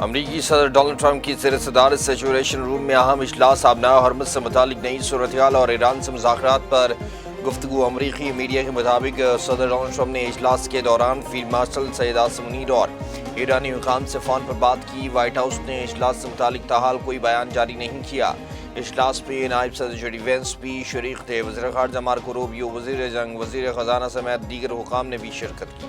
امریکی صدر Donald Trump کی زیر صدارت سیچوریشن روم میں اہم اجلاس آبنائے حرمت سے متعلق نئی صورتحال اور ایران سے مذاکرات پر گفتگو۔ امریکی میڈیا کے مطابق صدر ڈونلڈ ٹرمپ نے اجلاس کے دوران فیلڈ مارشل سید عاصم منیر اور ایرانی حکام سے فون پر بات کی۔ وائٹ ہاؤس نے اجلاس سے متعلق تاحال کوئی بیان جاری نہیں کیا۔ اجلاس میں نائب صدر جے ڈی وینس بھی شریک تھے۔ وزیر خارجہ مارکو روبیو، وزیر جنگ، وزیر خزانہ سمیت دیگر حکام نے بھی شرکت کی۔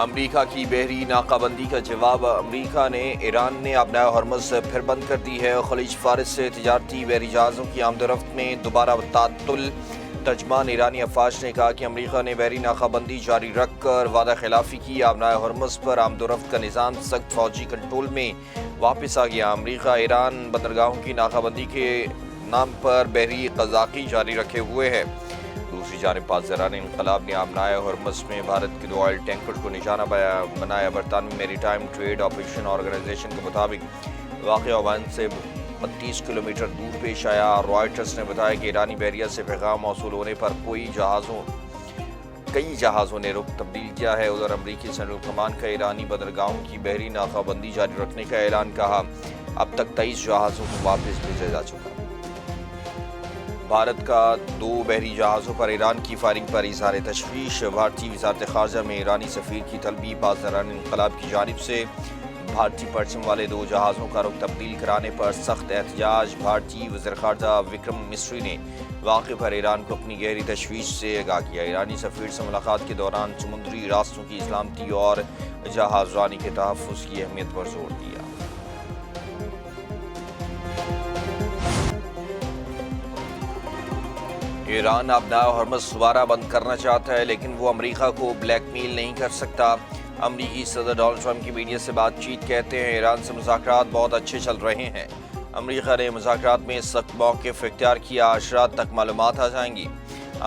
امریکہ کی بحری ناکہ بندی کا جواب۔ امریکہ نے ایران نے آبنائے حرمز پھر بند کر دی ہے۔ خلیج فارس سے تجارتی بحری جہازوں کی آمد و رفت میں دوبارہ تعطل۔ ترجمان ایرانی افواج نے کہا کہ امریکہ نے بحری ناکہ بندی جاری رکھ کر وعدہ خلافی کی۔ آبنائے حرمز پر آمد و رفت کا نظام سخت فوجی کنٹرول میں واپس آ گیا۔ امریکہ ایران بندرگاہوں کی ناکہ بندی کے نام پر بحری قزاقی جاری رکھے ہوئے ہے۔ دوسری جانب پاسداران انقلاب نے آبنائے حرمز میں بھارت کے 2 آئل ٹینکر کو نشانہ بنایا۔ برطانوی میری ٹائم ٹریڈ آپریشن آرگنائزیشن کے مطابق واقعہ عمان سے 32 کلومیٹر دور پیش آیا۔ رائٹرز نے بتایا کہ ایرانی بحریہ سے پیغام موصول ہونے پر کئی جہازوں نے رخ تبدیل کیا ہے۔ ادھر امریکی سینٹرل کمانڈ کا ایرانی بندرگاہوں کی بحری ناکہ بندی جاری رکھنے کا اعلان کہا۔ اب تک 23 جہازوں کو واپس بھیجا جا چکا۔ بھارت کا 2 بحری جہازوں پر ایران کی فائرنگ پر اظہار تشویش۔ بھارتی وزارت خارجہ میں ایرانی سفیر کی طلبی۔ پاسداران انقلاب کی جانب سے بھارتی پرچم والے 2 جہازوں کا رخ تبدیل کرانے پر سخت احتجاج۔ بھارتی وزیر خارجہ وکرم مسری نے واقعے پر ایران کو اپنی گہری تشویش سے آگاہ کیا۔ ایرانی سفیر سے ملاقات کے دوران سمندری راستوں کی سلامتی اور جہاز رانی کے تحفظ کی اہمیت پر زور دیا۔ ایران آبنائے حرمز دوبارہ بند کرنا چاہتا ہے، لیکن وہ امریکہ کو بلیک میل نہیں کر سکتا۔ امریکی صدر ڈونلڈ ٹرمپ کی میڈیا سے بات چیت کہتے ہیں ایران سے مذاکرات بہت اچھے چل رہے ہیں۔ امریکہ نے مذاکرات میں سخت موقف اختیار کیا، آج رات تک معلومات آ جائیں گی۔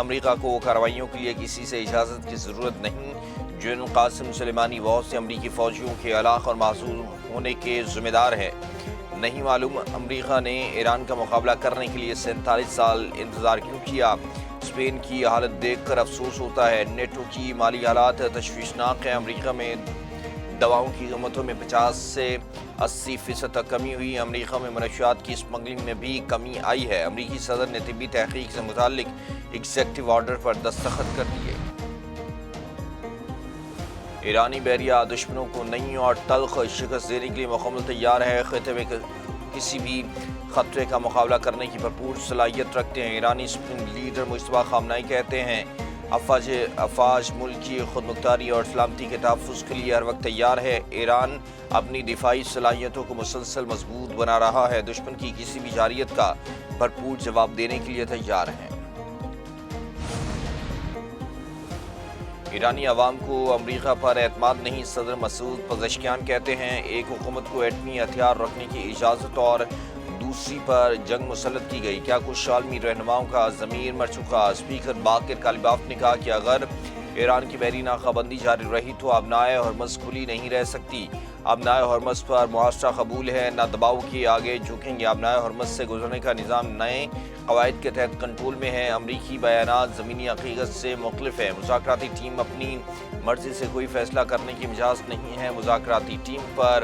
امریکہ کو کارروائیوں کے لیے کسی سے اجازت کی ضرورت نہیں۔ جنرل قاسم سلیمانی بہت سے امریکی فوجیوں کے ہلاک اور محصور ہونے کے ذمہ دار ہیں۔ نہیں معلوم امریکہ نے ایران کا مقابلہ کرنے کے لیے 47 سال انتظار کیوں کیا۔ اسپین کی حالت دیکھ کر افسوس ہوتا ہے۔ نیٹو کی مالی حالات تشویشناک ہیں۔ امریکہ میں دواؤں کی قیمتوں میں 50 سے 80% تک کمی ہوئی۔ امریکہ میں منشیات کی اسمگلنگ میں بھی کمی آئی ہے۔ امریکی صدر نے طبی تحقیق سے متعلق ایگزیکٹو آرڈر پر دستخط کر دیے۔ ایرانی بحریہ دشمنوں کو نئی اور تلخ شکست دینے کے لیے مکمل تیار ہے۔ خطے میں کسی بھی خطرے کا مقابلہ کرنے کی بھرپور صلاحیت رکھتے ہیں۔ ایرانی سپرنگ لیڈر مجتبیٰ خامنہئی کہتے ہیں افواج ملک کی خود مختاری اور سلامتی کے تحفظ کے لیے ہر وقت تیار ہے۔ ایران اپنی دفاعی صلاحیتوں کو مسلسل مضبوط بنا رہا ہے، دشمن کی کسی بھی جارحیت کا بھرپور جواب دینے کے لیے تیار ہے۔ ایرانی عوام کو امریکہ پر اعتماد نہیں، صدر مسعود پزشکیان کہتے ہیں ایک حکومت کو ایٹمی ہتھیار رکھنے کی اجازت اور دوسری پر جنگ مسلط کی گئی۔ کیا کچھ عالمی رہنماؤں کا ضمیر مر چکا؟ اسپیکر باقر کالیباف نے کہا کہ اگر ایران کی بحری ناکہ بندی جاری رہی تو آبنائے حرمز کھلی نہیں رہ سکتی۔ آبنائے حرمز پر معاشرہ قبول ہے، نہ دباؤ کے آگے جھکیں گے۔ آبنائے حرمز سے گزرنے کا نظام نئے قواعد کے تحت کنٹرول میں ہے۔ امریکی بیانات زمینی حقیقت سے مختلف ہیں۔ مذاکراتی ٹیم اپنی مرضی سے کوئی فیصلہ کرنے کی مجاز نہیں ہے۔ مذاکراتی ٹیم پر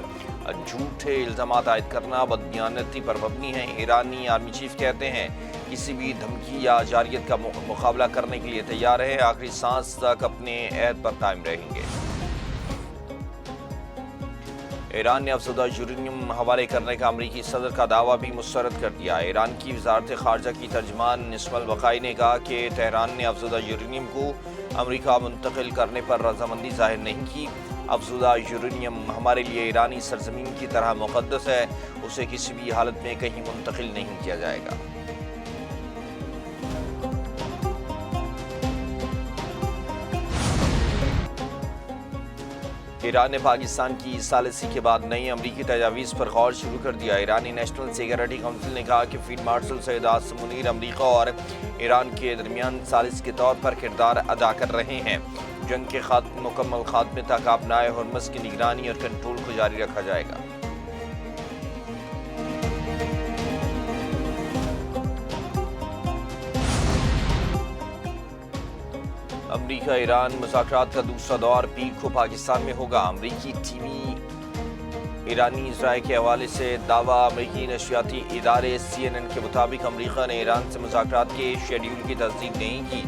جھوٹے الزامات عائد کرنا بددیانتی پر مبنی ہے۔ ایرانی آرمی چیف کہتے ہیں کسی بھی دھمکی یا جارحیت کا مقابلہ کرنے کے لیے تیار ہے، آخری سانس تک اپنے عہد پر قائم رہیں گے۔ ایران نے افزودہ یورینیم حوالے کرنے کا امریکی صدر کا دعویٰ بھی مسترد کر دیا۔ ایران کی وزارت خارجہ کی ترجمان نسم البقائی نے کہا کہ تہران نے افزودہ یورینیم کو امریکہ منتقل کرنے پر رضامندی ظاہر نہیں کی۔ افزودہ یورینیم ہمارے لیے ایرانی سرزمین کی طرح مقدس ہے، اسے کسی بھی حالت میں کہیں منتقل نہیں کیا جائے گا۔ ایران نے پاکستان کی ثالثی کے بعد نئی امریکی تجاویز پر غور شروع کر دیا۔ ایرانی نیشنل سیکیورٹی کونسل نے کہا کہ فیلڈ مارشل سید عاصم منیر امریکہ اور ایران کے درمیان ثالث کے طور پر کردار ادا کر رہے ہیں۔ جنگ کے مکمل خاتمے تک آبنائے حرمز کی نگرانی اور کنٹرول کو جاری رکھا جائے گا۔ امریکہ ایران مذاکرات کا دوسرا دور پیر کو پاکستان میں ہوگا۔ امریکی ٹی وی ایرانی ذرائع کے حوالے سے دعویٰ۔ امریکی نشریاتی ادارے CNN کے مطابق امریکہ نے ایران سے مذاکرات کے شیڈول کی تصدیق نہیں کی۔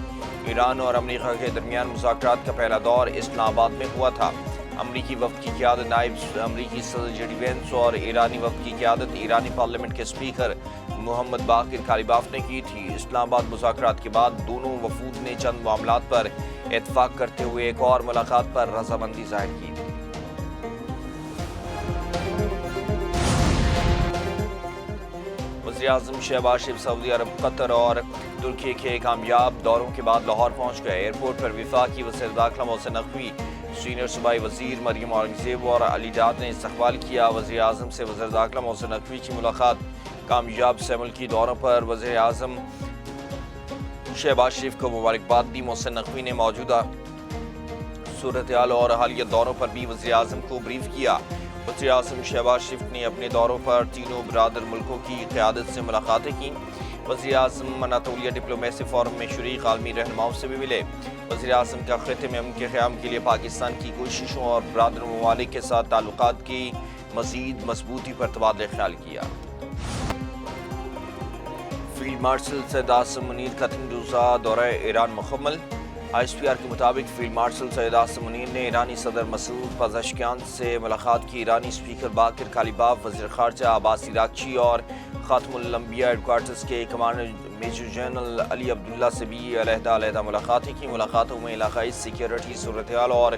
ایران اور امریکہ کے درمیان مذاکرات کا پہلا دور اسلام آباد میں ہوا تھا۔ امریکی وفد کی قیادت نائب امریکی صدر JD وینس اور ایرانی وفد کی قیادت ایرانی پارلیمنٹ کے اسپیکر محمد باقر کالیباف نے کی تھی۔ اسلام آباد مذاکرات کے بعد دونوں وفود نے چند معاملات پر اتفاق کرتے ہوئے ایک اور ملاقات پر رضامندی ظاہر کی۔ وزیراعظم شہباز شریف سعودی عرب، قطر اور ترکی کے کامیاب دوروں کے بعد لاہور پہنچ گئے۔ ایئرپورٹ پر وفاقی وزیر داخلہ محسن نقوی، سینئر صوبائی وزیر مریم اورنگزیب اور علی ڈاڈ نے استقبال کیا۔ وزیراعظم سے وزیر داخلہ محسن نقوی کی ملاقات۔ کامیاب سے ملکی دوروں پر وزیر اعظم شہباز شریف کو مبارکباد دی۔ محسن نقوی نے موجودہ صورتحال اور حالیہ دوروں پر بھی وزیر اعظم کو بریف کیا۔ وزیر اعظم شہباز شریف نے اپنے دوروں پر تینوں برادر ملکوں کی قیادت سے ملاقاتیں کیں۔ وزیر اعظم اناطولیہ ڈپلومیسی فورم میں شریک عالمی رہنماؤں سے بھی ملے۔ وزیر اعظم کا خطے میں امن کے قیام کے لیے پاکستان کی کوششوں اور برادر ممالک کے ساتھ تعلقات کی مزید مضبوطی پر تبادلہ خیال کیا۔ فیلڈ مارشل سید عاصم منیر کا 3 روزہ دورہ ایران مکمل۔ ISPR کے مطابق فیلڈ مارشل سید عاصم منیر نے ایرانی صدر مسعود پزشکیان سے ملاقات کی۔ ایرانی اسپیکر باقر کالیباف، وزیر خارجہ عباس عراقچی اور خاتم الانبیاء ہیڈ کوارٹرز کے کمانڈر میجر جنرل علی عبداللہ سے بھی علیحدہ ملاقاتیں کی۔ ملاقاتوں میں علاقائی سیکیورٹی صورتحال اور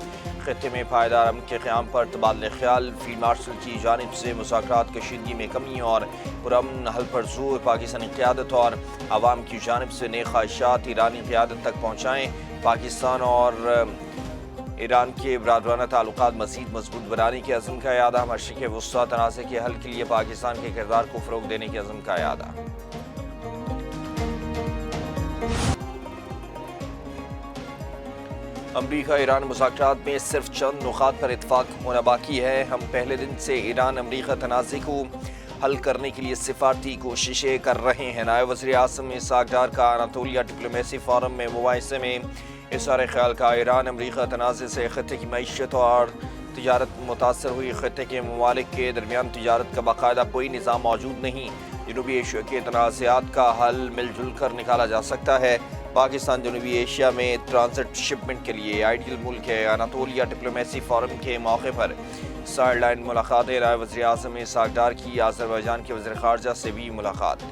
خطے میں پائیدار امن کے قیام پر تبادلہ خیال۔ فیلڈ مارشل کی جانب سے مذاکرات کشیدگی میں کمی اور پرامن حل پر زور۔ پاکستانی قیادت اور عوام کی جانب سے نیک خواہشات ایرانی قیادت تک پہنچائیں۔ پاکستان اور ایران کے برادرانہ تعلقات مزید مضبوط بنانے کے عزم کا اعادہ۔ مشرق وسطیٰ تنازع کے حل کے لیے پاکستان کے کردار کو فروغ دینے کے عزم کا اعادہ۔ امریکہ ایران مذاکرات میں صرف چند نقاط پر اتفاق ہونا باقی ہے۔ ہم پہلے دن سے ایران امریکہ تنازع کو حل کرنے کے لیے سفارتی کوششیں کر رہے ہیں۔ نائب وزیر اعظم اسحاق ڈار کا اناطولیہ ڈپلومیسی فورم میں مباحثے میں اظہار خیال کا۔ ایران امریکہ تنازع سے خطے کی معیشت اور تجارت متاثر ہوئی۔ خطے کے ممالک کے درمیان تجارت کا باقاعدہ کوئی نظام موجود نہیں۔ جنوبی ایشیا کے تنازعات کا حل مل جل کر نکالا جا سکتا ہے۔ پاکستان جنوبی ایشیا میں ٹرانزٹ شپمنٹ کے لیے آئیڈیل ملک ہے۔ اناطولیہ ڈپلومیسی فورم کے موقع پر سائیڈ لائن ملاقاتیں۔ نائب وزیر اعظم اسحاق ڈار کی آذربائیجان کے وزیر خارجہ سے بھی ملاقات۔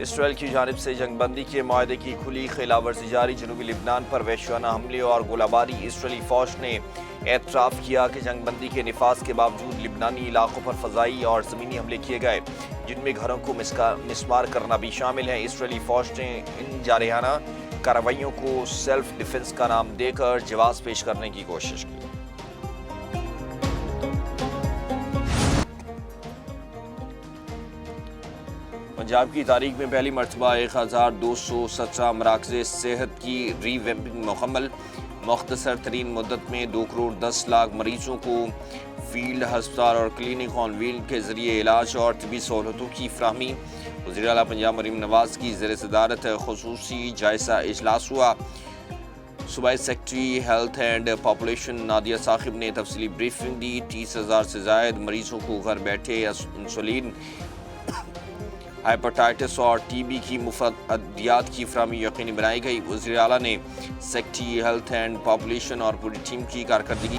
اسرائیل کی جانب سے جنگ بندی کے معاہدے کی کھلی خلاف ورزی جاری۔ جنوبی لبنان پر وحشیانہ حملے اور گولہ باری۔ اسرائیلی فوج نے اعتراف کیا کہ جنگ بندی کے نفاذ کے باوجود لبنانی علاقوں پر فضائی اور زمینی حملے کیے گئے، جن میں گھروں کو مسمار کرنا بھی شامل ہے۔ اسرائیلی فوج نے ان جارحانہ کارروائیوں کو سیلف ڈیفنس کا نام دے کر جواز پیش کرنے کی کوشش کی۔ پنجاب کی تاریخ میں پہلی مرتبہ 1217 مراکز صحت کی ری ویمپنگ مکمل۔ مختصر ترین مدت میں 2 کروڑ 10 لاکھ مریضوں کو فیلڈ ہسپتال اور کلینک آن ویل کے ذریعے علاج اور طبی سہولتوں کی فراہمی۔ وزیر اعلیٰ پنجاب مریم نواز کی زیر صدارت خصوصی جائزہ اجلاس ہوا۔ صوبائی secretary health and population Nadia Saqib نے تفصیلی بریفنگ دی۔ 30,000 سے زائد مریضوں کو گھر بیٹھے انسولین، ہیپاٹائٹس اور TB کی مفت ادویات کی فراہمی یقینی بنائی گئی۔ وزیر اعلیٰ نے سیکرٹری ہیلتھ اینڈ پاپولیشن اور پوری ٹیم کی کارکردگی